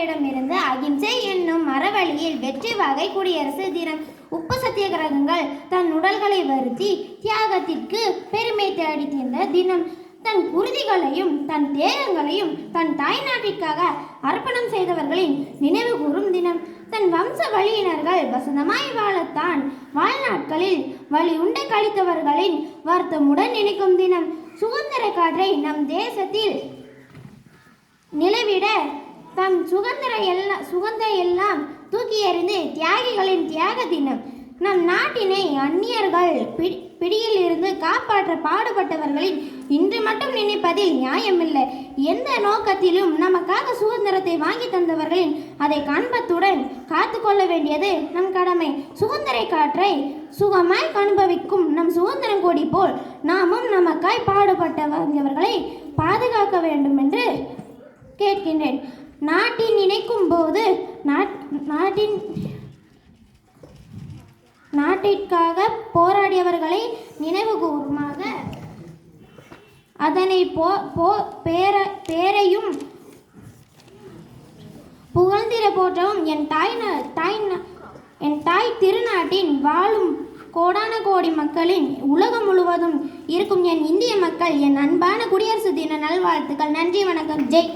மக்களிடமிருந்து அகிம்சை என்னும் மரவழியில் வெற்றி வகை குடியரசு தினம். உப்பு சத்தியாகிரகங்கள் தன் உடல்களை வருத்தி தியாகத்திற்கு பெருமை தேடி தந்த தினம். தன் குருதிகளையும் தன் தேகங்களையும் தன் தாய்நாட்டிற்காக அர்ப்பணம் செய்தவர்களின் நினைவு கூறும் தினம். தன் வம்ச வழியினர்கள் வசந்தமாய் வாழத்தான் வாழ்நாட்களில் வழி உண்டை கழித்தவர்களின் வருத்தமுடன் நினைக்கும் தினம். சுதந்திர காற்றை நம் தேசத்தில் நிலவிட தம் சுகந்திர எல்லாம் தூக்கி எறிந்து தியாகிகளின் தியாக தினம். நம் நாட்டினை அந்நியர்கள் பிடியில் இருந்து காப்பாற்ற பாடுபட்டவர்களின் இன்று மட்டும் நினைப்பதில் நியாயமில்லை. எந்த நோக்கத்திலும் நமக்காக சுதந்திரத்தை வாங்கி தந்தவர்களின் அதை காண்பத்துடன் காத்து கொள்ள வேண்டியது நம் கடமை. சுதந்திர காற்றை சுகமாய் அனுபவிக்கும் நம் சுதந்திரம் கொடி போல் நாமும் நமக்காய் பாடுபட்டவர்களை பாதுகாக்க வேண்டும் என்று கேட்கின்றேன். நாட்டின் நினைக்கும் போது நாட்டிற்காக போராடியவர்களை நினைவு கூறுமாக அதனை பேரையும் புகழ்ந்திட போற்றவும் என் தாய் திருநாட்டின் வாழும் கோடான கோடி மக்களின் உலகம் முழுவதும் இருக்கும் என் இந்திய மக்கள் என் அன்பான குடியரசு தின நல்வாழ்த்துக்கள். நன்றி, வணக்கம். ஜெய்.